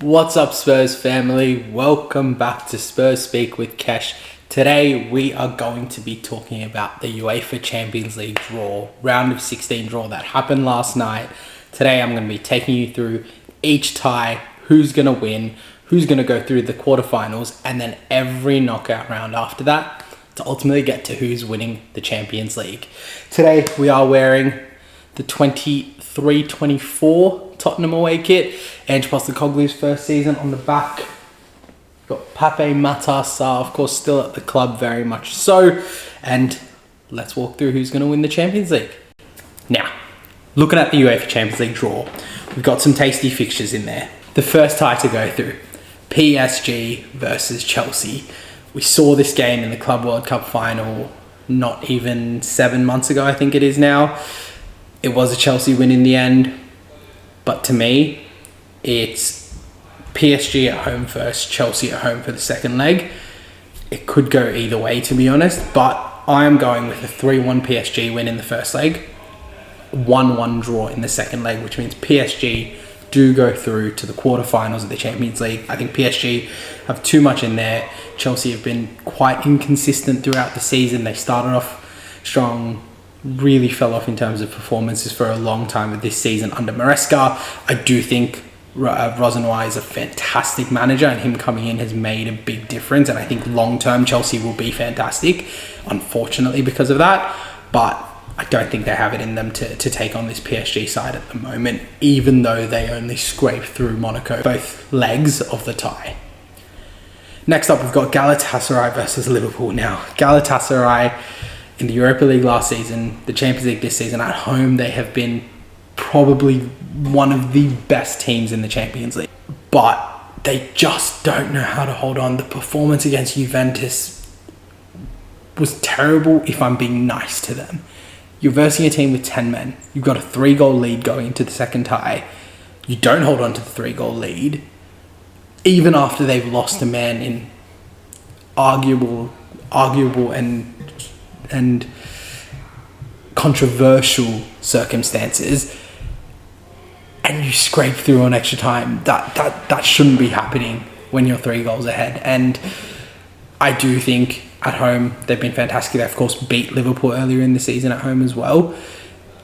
What's up, Spurs family? Welcome back to Spurs Speak with Kesh. Today we are going to be talking about the UEFA Champions League draw, round of 16 draw that happened last night. Today I'm going to be taking you through each tie, who's going to win, who's going to go through the quarterfinals, and then every knockout round after that to ultimately get to who's winning the Champions League. Today we are wearing the 23-24 Tottenham away kit. Ange Postecoglou's first season on the back. Got Pape Matar, of course, still at the club, very much so. And let's walk through who's going to win the Champions League. Now, looking at the UEFA Champions League draw, we've got some tasty fixtures in there. The first tie to go through, PSG versus Chelsea. We saw this game in the Club World Cup final not even 7 months ago, I think it is now. It was a Chelsea win in the end. But to me, it's PSG at home first, Chelsea at home for the second leg. It could go either way, to be honest, but I am going with a 3-1 PSG win in the first leg, 1-1 draw in the second leg, which means PSG do go through to the quarterfinals of the Champions League. I think PSG have too much in there. Chelsea have been quite inconsistent throughout the season. They started off strong, really fell off in terms of performances for a long time with this season under Maresca. I do think Rosenweiss is a fantastic manager, and him coming in has made a big difference, and I think long-term Chelsea will be fantastic, unfortunately because of that, but I don't think they have it in them to take on this PSG side at the moment, even though they only scraped through Monaco both legs of the tie. Next up, we've got Galatasaray versus Liverpool. Now, Galatasaray in the Europa League last season, the Champions League this season, at home they have been probably one of the best teams in the Champions League. But they just don't know how to hold on. The performance against Juventus was terrible, if I'm being nice to them. You're versing a team with 10 men. You've got a 3-goal lead going into the second tie. You don't hold on to the 3-goal lead, even after they've lost a man in arguable and controversial circumstances, and you scrape through on extra time. That shouldn't be happening when you're 3 goals ahead. And I do think at home they've been fantastic. They of course beat Liverpool earlier in the season at home as well,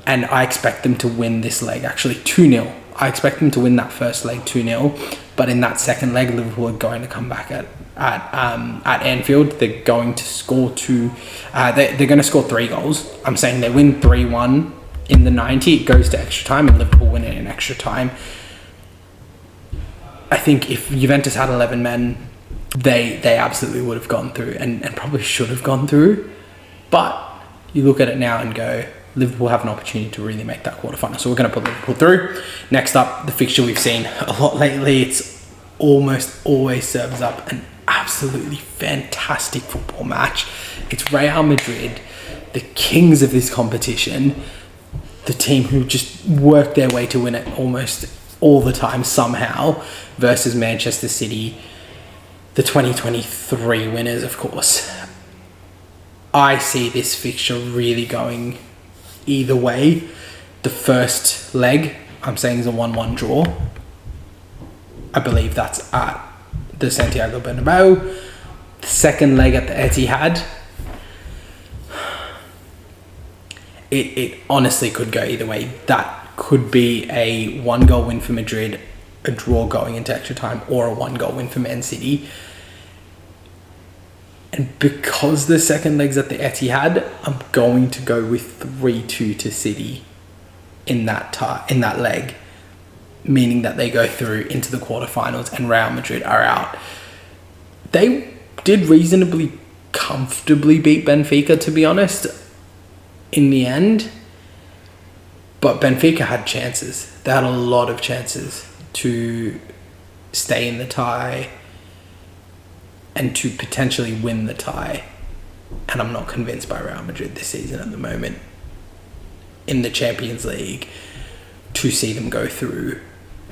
and I expect them to win this leg actually 2-0. I expect them to win that first leg 2-0, but in that second leg Liverpool are going to come back at Anfield. They're going to score they're going to score 3 goals. I'm saying they win 3-1 in the 90. It goes to extra time and Liverpool win it in extra time. I think if Juventus had 11 men, they absolutely would have gone through and probably should have gone through. But you look at it now and go, Liverpool have an opportunity to really make that quarterfinal. So we're going to put Liverpool through. Next up, the fixture we've seen a lot lately. It's almost always serves up an absolutely fantastic football match. It's Real Madrid, the kings of this competition, the team who just work their way to win it almost all the time somehow, versus Manchester City, the 2023 winners, of course. I see this fixture really going either way. The first leg, I'm saying, is a 1-1 draw. I believe that's at the Santiago Bernabeu. The second leg at the Etihad, it honestly could go either way. That could be a 1-goal win for Madrid, a draw going into extra time, or a 1-goal win for Man City. And because the second leg's at the Etihad, I'm going to go with 3-2 to City in that leg, meaning that they go through into the quarterfinals and Real Madrid are out. They did reasonably comfortably beat Benfica, to be honest, in the end. But Benfica had chances. They had a lot of chances to stay in the tie and to potentially win the tie. And I'm not convinced by Real Madrid this season at the moment in the Champions League to see them go through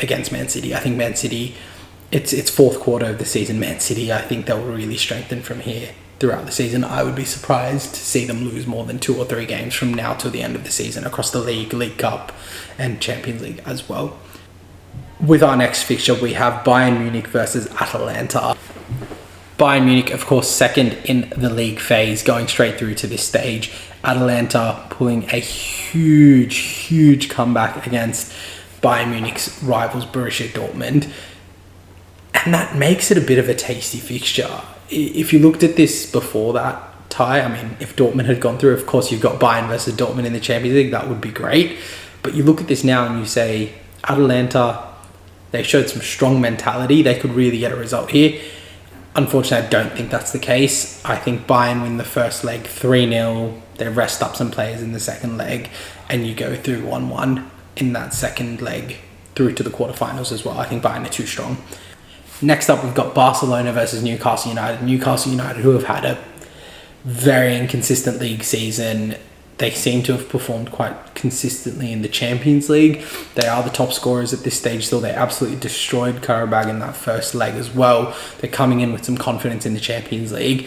against Man City. I think Man City, it's fourth quarter of the season. Man City, I think they'll really strengthen from here throughout the season. I would be surprised to see them lose more than 2 or 3 games from now till the end of the season across the League Cup and Champions League as well. with our next fixture, we have Bayern Munich versus Atalanta. Bayern Munich, of course, second in the league phase, going straight through to this stage. Atalanta pulling a huge comeback against Bayern Munich's rivals Borussia Dortmund. And that makes it a bit of a tasty fixture. If you looked at this before that tie, I mean, if Dortmund had gone through, of course, you've got Bayern versus Dortmund in the Champions League. That would be great. But you look at this now and you say, Atalanta, they showed some strong mentality. They could really get a result here. Unfortunately, I don't think that's the case. I think Bayern win the first leg 3-0. They rest up some players in the second leg. And you go through 1-1 in that second leg through to the quarterfinals as well. I think Bayern are too strong. Next up, we've got Barcelona versus Newcastle United. Newcastle United, who have had a very inconsistent league season. They seem to have performed quite consistently in the Champions League. They are the top scorers at this stage still. They absolutely destroyed Karabag in that first leg as well. They're coming in with some confidence in the Champions League.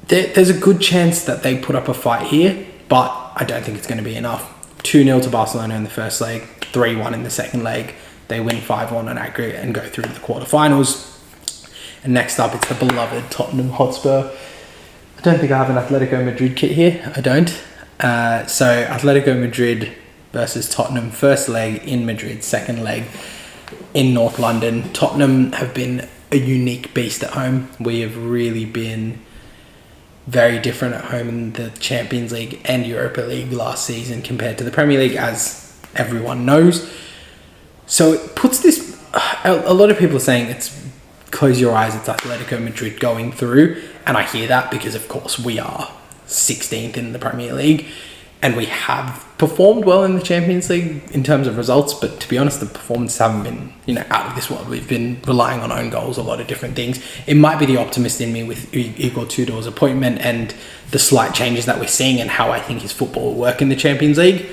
There's a good chance that they put up a fight here, but I don't think it's going to be enough. 2-0 to Barcelona in the first leg, 3-1 in the second leg. They win 5-1 on aggregate and go through to the quarterfinals. And next up, it's the beloved Tottenham Hotspur. I don't think I have an Atletico Madrid kit here. I don't. So Atletico Madrid versus Tottenham. First leg in Madrid. Second leg in North London. Tottenham have been a unique beast at home. We have really been very different at home in the Champions League and Europa League last season compared to the Premier League, as everyone knows. So it puts this... A lot of people are saying it's close your eyes, it's Atletico Madrid going through. And I hear that because, of course, we are 16th in the Premier League and we have performed well in the Champions League in terms of results. But to be honest, the performances haven't been, out of this world. We've been relying on own goals, a lot of different things. It might be the optimist in me with Igor Tudor's appointment and the slight changes that we're seeing and how I think his football will work in the Champions League.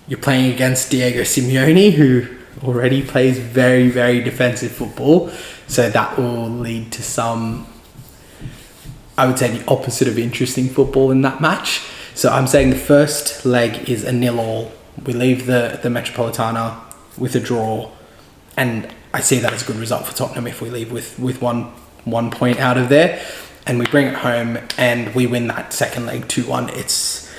You're playing against Diego Simeone, who already plays very, very defensive football. So that will lead to some, I would say, the opposite of interesting football in that match. So I'm saying the first leg is a 0-0. We leave the Metropolitana with a draw. And I see that as a good result for Tottenham if we leave with one point out of there. And we bring it home and we win that second leg 2-1. It's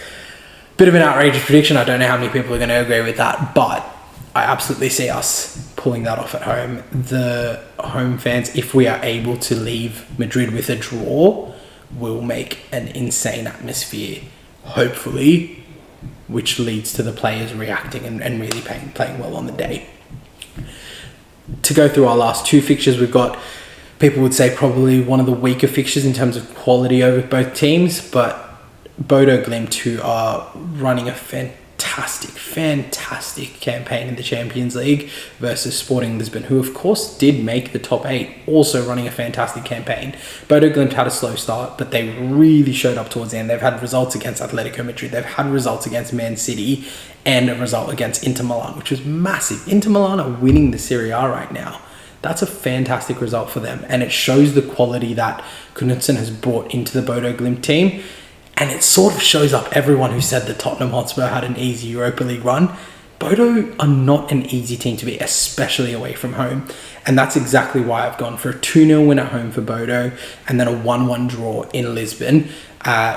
a bit of an outrageous prediction. I don't know how many people are going to agree with that. But I absolutely see us pulling that off at home. The home fans, if we are able to leave Madrid with a draw, will make an insane atmosphere, hopefully, which leads to the players reacting and really playing well on the day. To go through our last two fixtures, we've got, people would say, probably one of the weaker fixtures in terms of quality over both teams, but Bodo Glimt, who are running a fantastic campaign in the Champions League, versus Sporting Lisbon, who of course did make the top 8, also running a fantastic campaign. Bodo Glimt had a slow start, but they really showed up towards the end. They've had results against Atletico Madrid, they've had results against Man City, and a result against Inter Milan, which was massive. Inter Milan are winning the Serie A right now. That's a fantastic result for them, and it shows the quality that Knudsen has brought into the Bodo Glimt team. And it sort of shows up everyone who said that Tottenham Hotspur had an easy Europa League run. Bodo are not an easy team to beat, especially away from home. And that's exactly why I've gone for a 2-0 win at home for Bodo and then a 1-1 draw in Lisbon,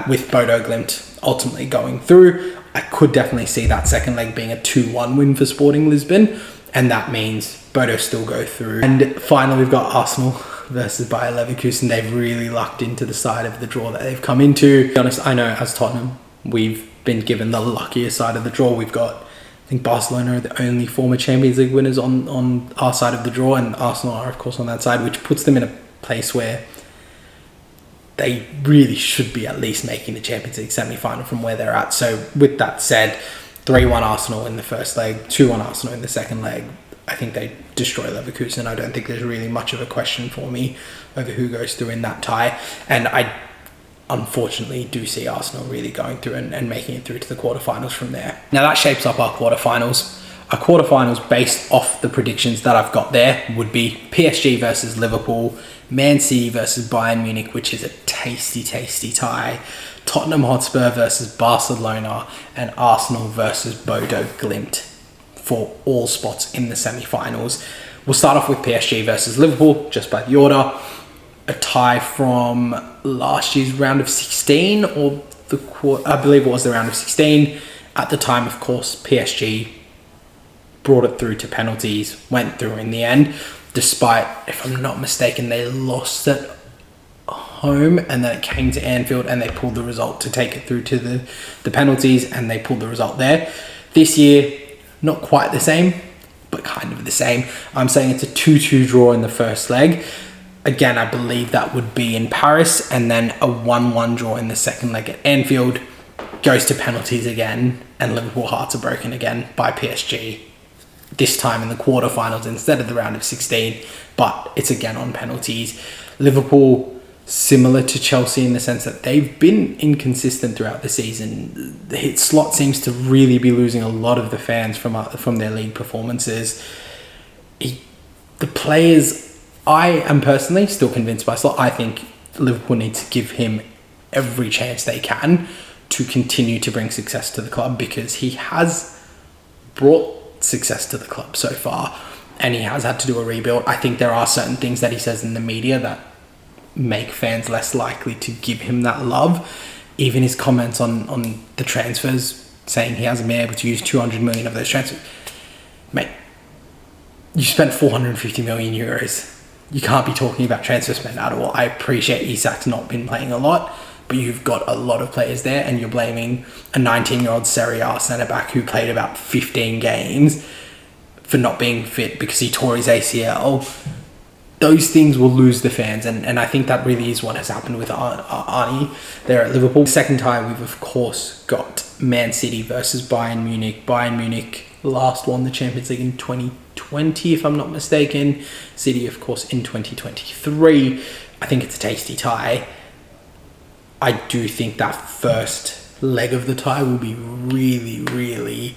with Bodo Glimt ultimately going through. I could definitely see that second leg being a 2-1 win for Sporting Lisbon, and that means Bodo still go through. And finally, we've got Arsenal versus Bayer Leverkusen. They've really lucked into the side of the draw that they've come into. To be honest, I know as Tottenham, we've been given the luckier side of the draw. We've got, I think Barcelona are the only former Champions League winners on our side of the draw, and Arsenal are of course on that side, which puts them in a place where they really should be at least making the Champions League semi-final from where they're at. So with that said, 3-1 Arsenal in the first leg, 2-1 Arsenal in the second leg. I think they destroy Leverkusen. I don't think there's really much of a question for me over who goes through in that tie. And I unfortunately do see Arsenal really going through and making it through to the quarterfinals from there. Now that shapes up our quarterfinals. Our quarterfinals, based off the predictions that I've got there, would be PSG versus Liverpool, Man City versus Bayern Munich, which is a tasty tie, Tottenham Hotspur versus Barcelona, and Arsenal versus Bodo Glimt. for all spots in the semi-finals. We'll start off with PSG versus Liverpool, just by the order. A tie from last year's round of 16, or I believe it was the round of 16. At the time, of course, PSG brought it through to penalties, went through in the end, despite, if I'm not mistaken, they lost at home, and then it came to Anfield and they pulled the result to take it through to the penalties, and they pulled the result there. This year, not quite the same, but kind of the same. I'm saying it's a 2-2 draw in the first leg. Again, I believe that would be in Paris, and then a 1-1 draw in the second leg at Anfield. Goes to penalties again, and Liverpool hearts are broken again by PSG. This time in the quarterfinals instead of the round of 16, but it's again on penalties. Liverpool, similar to Chelsea in the sense that they've been inconsistent throughout the season. The hit slot seems to really be losing a lot of the fans from their league performances. The players, I am personally still convinced by Slot. I think Liverpool need to give him every chance they can to continue to bring success to the club, because he has brought success to the club so far, and he has had to do a rebuild. I think there are certain things that he says in the media that make fans less likely to give him that love. Even his comments on the transfers, saying he hasn't been able to use 200 million of those transfers. Mate, you spent 450 million euros. You can't be talking about transfer spend at all. I appreciate Isak's not been playing a lot, but you've got a lot of players there, and you're blaming a 19-year-old Serie A centre-back who played about 15 games for not being fit because he tore his ACL. Those things will lose the fans, and I think that really is what has happened with Arnie there at Liverpool. Second tie, we've of course got Man City versus Bayern Munich. Bayern Munich last won the Champions League in 2020, if I'm not mistaken. City, of course, in 2023. I think it's a tasty tie. I do think that first leg of the tie will be really, really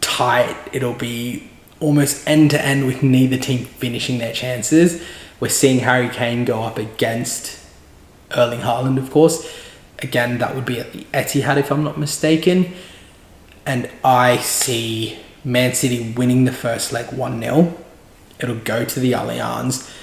tight. It'll be almost end-to-end with neither team finishing their chances. We're seeing Harry Kane go up against Erling Haaland, of course. Again, that would be at the Etihad, if I'm not mistaken. And I see Man City winning the first leg 1-0. It'll go to the Allianz,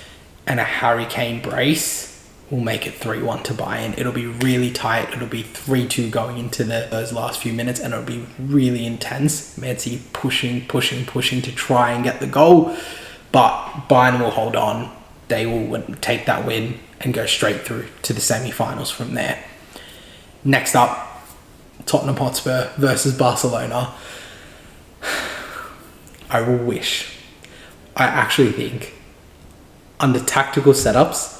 and a Harry Kane brace will make it 3-1 to Bayern. It'll be really tight. It'll be 3-2 going into those last few minutes, and it'll be really intense. Man City pushing to try and get the goal, but Bayern will hold on. They will take that win and go straight through to the semi-finals from there. Next up, Tottenham Hotspur versus Barcelona. I actually think, under tactical setups,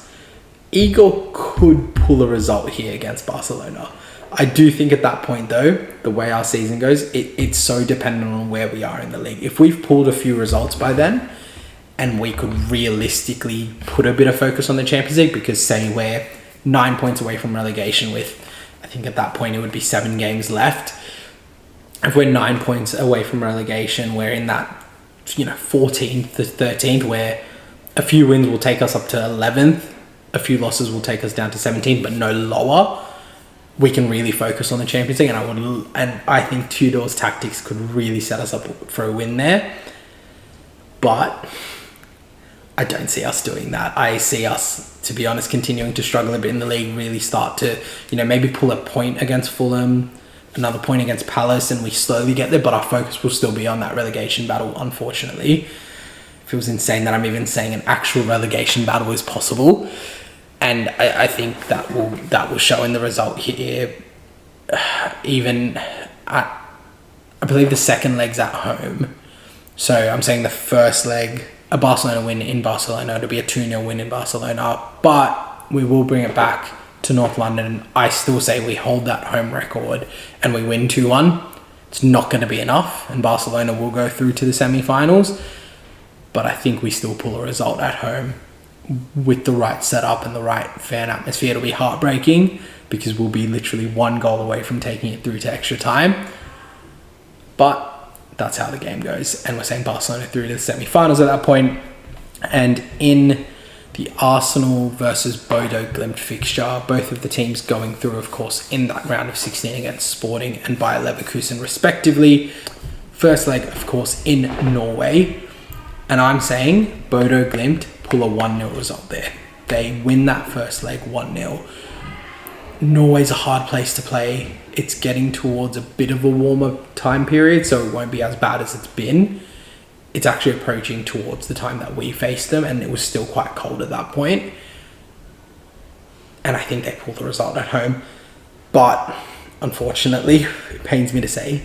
Igor could pull a result here against Barcelona. I do think at that point, though, the way our season goes, it's so dependent on where we are in the league. If we've pulled a few results by then, and we could realistically put a bit of focus on the Champions League, because say we're 9 points away from relegation with, I think at that point it would be 7 games left. If we're 9 points away from relegation, we're in that 14th to 13th, where a few wins will take us up to 11th. A few losses will take us down to 17th, but no lower. We can really focus on the Champions League, and I think Tudor's tactics could really set us up for a win there. But I don't see us doing that. I see us, to be honest, continuing to struggle a bit in the league, really start to, maybe pull a point against Fulham, another point against Palace, and we slowly get there, but our focus will still be on that relegation battle, unfortunately. It feels insane that I'm even saying an actual relegation battle is possible. And I think that will show in the result here. Even I believe the second leg's at home. So I'm saying the first leg, a Barcelona win in Barcelona. It'll be a 2-0 win in Barcelona. But we will bring it back to North London. I still say we hold that home record and we win 2-1. It's not going to be enough, and Barcelona will go through to the semi-finals. But I think we still pull a result at home with the right setup and the right fan atmosphere. It'll be heartbreaking because we'll be literally 1 goal away from taking it through to extra time. But that's how the game goes. And we're saying Barcelona through to the semi-finals at that point. And in the Arsenal versus Bodo Glimt fixture, both of the teams going through, of course, in that round of 16 against Sporting and Bayer Leverkusen respectively. First leg, of course, in Norway. And I'm saying Bodo Glimt pull a 1-0 result there. They win that first leg 1-0. Norway's a hard place to play. It's getting towards a bit of a warmer time period, so it won't be as bad as it's been. It's actually approaching towards the time that we faced them, and it was still quite cold at that point. And I think they pulled the result at home. But unfortunately, it pains me to say,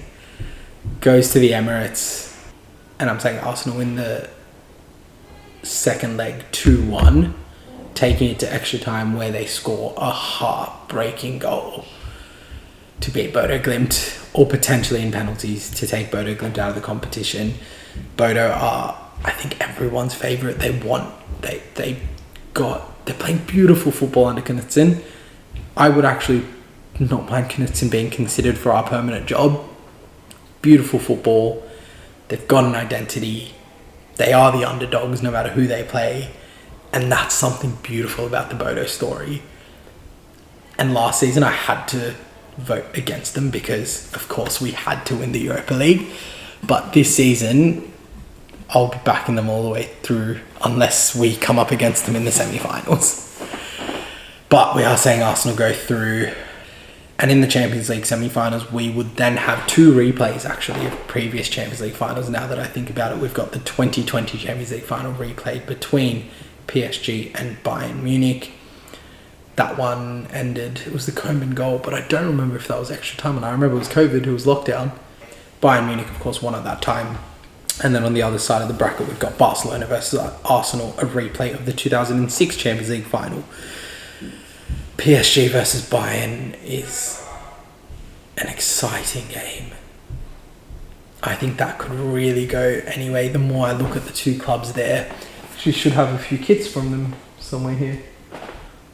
goes to the Emirates, and I'm saying Arsenal win the second leg 2-1, taking it to extra time where they score a heartbreaking goal to beat Bodo Glimt, or potentially in penalties to take Bodo Glimt out of the competition. Bodo are, I think, everyone's favourite. They're playing beautiful football under Knutsen. I would actually not mind Knutsen being considered for our permanent job. Beautiful football. They've got an identity. They are the underdogs no matter who they play. And that's something beautiful about the Bodo story. And last season I had to vote against them because, of course, we had to win the Europa League. But this season, I'll be backing them all the way through unless we come up against them in the semi-finals. But we are saying Arsenal go through. And in the Champions League semi-finals, we would then have 2 replays, actually, of previous Champions League finals. Now that I think about it, we've got the 2020 Champions League final replayed between PSG and Bayern Munich. That one ended, it was the Koeman goal, but I don't remember if that was extra time. And I remember it was COVID, it was lockdown. Bayern Munich, of course, won at that time. And then on the other side of the bracket, we've got Barcelona versus Arsenal, a replay of the 2006 Champions League final. PSG versus Bayern is an exciting game. I think that could really go anyway. The more I look at the two clubs there, actually should have a few kits from them somewhere here.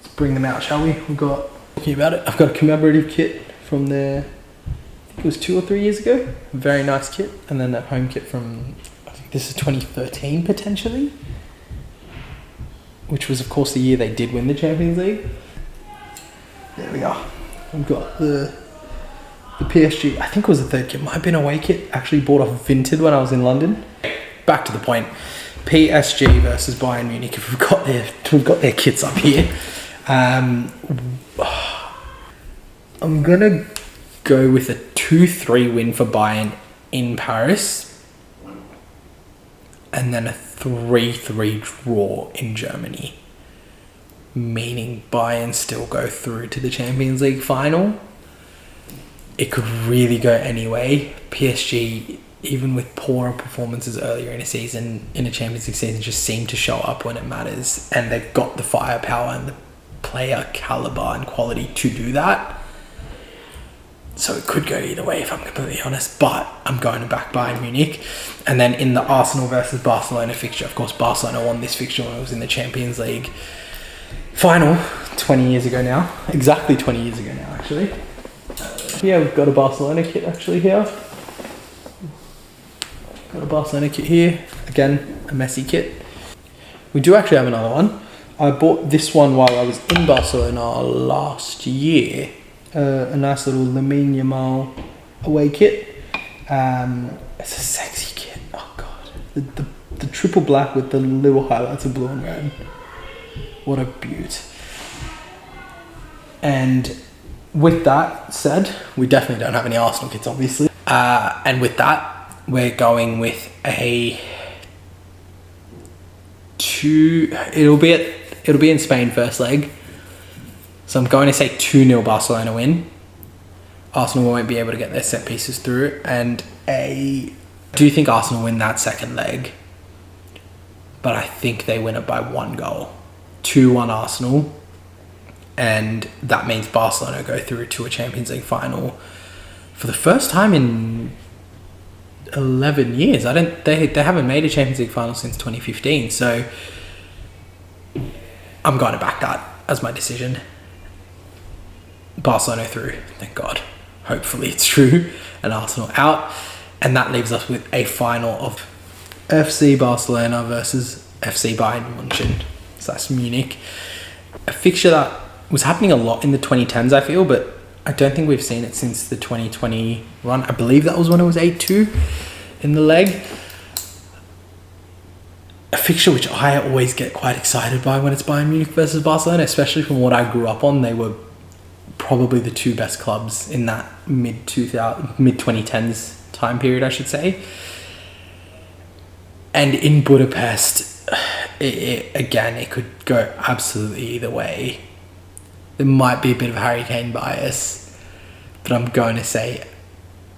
Let's bring them out, shall we? We've got, talking about it, I've got a commemorative kit from there. I think it was 2 or 3 years ago. A very nice kit. And then that home kit from, I think this is 2013 potentially, which was of course the year they did win the Champions League. There we are. We've got the PSG, I think it was the third kit, might have been away kit, actually bought off Vinted when I was in London. Back to the point, PSG versus Bayern Munich, we've got their kits up here. I'm gonna go with a 2-3 win for Bayern in Paris, and then a 3-3 draw in Germany. Meaning Bayern still go through to the Champions League final. It could really go any way. PSG, even with poorer performances earlier in a season, in a Champions League season, just seem to show up when it matters. And they've got the firepower and the player caliber and quality to do that. So it could go either way if I'm completely honest. But I'm going to back Bayern Munich. And then in the Arsenal versus Barcelona fixture, of course, Barcelona won this fixture when it was in the Champions League final 20 years ago now. Exactly 20 years ago now, actually. Yeah, we've got a Barcelona kit actually here. Got a Barcelona kit here. Again, a Messi kit. We do actually have another one. I bought this one while I was in Barcelona last year. A nice little Lamine Yamal away kit. It's a sexy kit. Oh god. The triple black with the little highlights of blue and red. What a beaut. And with that said, we definitely don't have any Arsenal kits, obviously. And with that, we're going with a 2. It'll be in Spain first leg. So I'm going to say 2-0 Barcelona win. Arsenal won't be able to get their set pieces through. And I do think Arsenal win that second leg, but I think they win it by 1 goal. 2-1 Arsenal, and that means Barcelona go through to a Champions League final for the first time in 11 years. They haven't made a Champions League final since 2015, so I'm going to back that as my decision. Barcelona through, thank God. Hopefully it's true, and Arsenal out, and that leaves us with a final of FC Barcelona versus FC Bayern München. So that's Munich. A fixture that was happening a lot in the 2010s, I feel, but I don't think we've seen it since the 2020 run. I believe that was when it was 8-2. in the leg. A fixture which I always get quite excited by when it's Bayern Munich versus Barcelona, especially from what I grew up on. They were probably the two best clubs in that mid 2010s time period, I should say. And in Budapest, it could go absolutely either way. There might be a bit of Harry Kane bias, but I'm going to say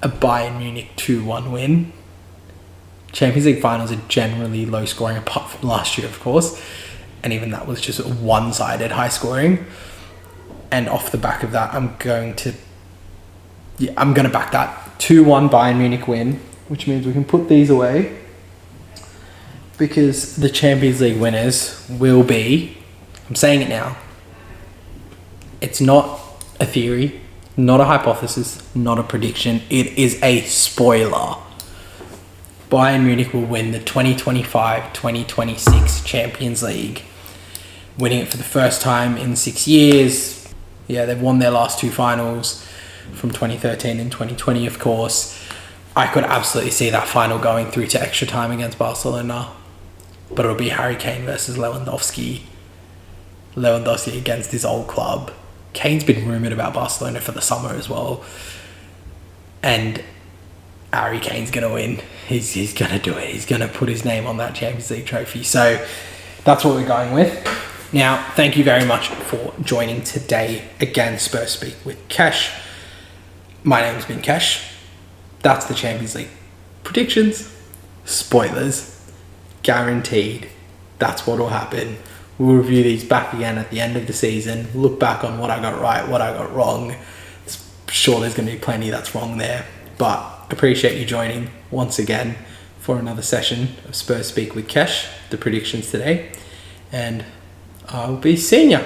a Bayern Munich 2-1 win. Champions League finals are generally low scoring, apart from last year, of course. And even that was just one-sided high scoring. And off the back of that, I'm going to back that 2-1 Bayern Munich win, which means we can put these away, because the Champions League winners will be, I'm saying it now, it's not a theory, not a hypothesis, not a prediction, it is a spoiler. Bayern Munich will win the 2025-2026 Champions League, winning it for the first time in 6 years. Yeah, they've won their last two finals from 2013 and 2020, of course. I could absolutely see that final going through to extra time against Barcelona, but it'll be Harry Kane versus Lewandowski. Lewandowski against his old club. Kane's been rumoured about Barcelona for the summer as well. And Harry Kane's going to win. He's going to do it. He's going to put his name on that Champions League trophy. So that's what we're going with. Now, thank you very much for joining today. Again, Spurs Speak with Kesh. My name's been Kesh. That's the Champions League predictions. Spoilers. Guaranteed. That's what will happen. We'll review these back again at the end of the season. Look back on what I got right, what I got wrong. Sure, there's going to be plenty that's wrong there. But appreciate you joining once again for another session of Spurs Speak with Kesh, the predictions today. And I'll be seeing you.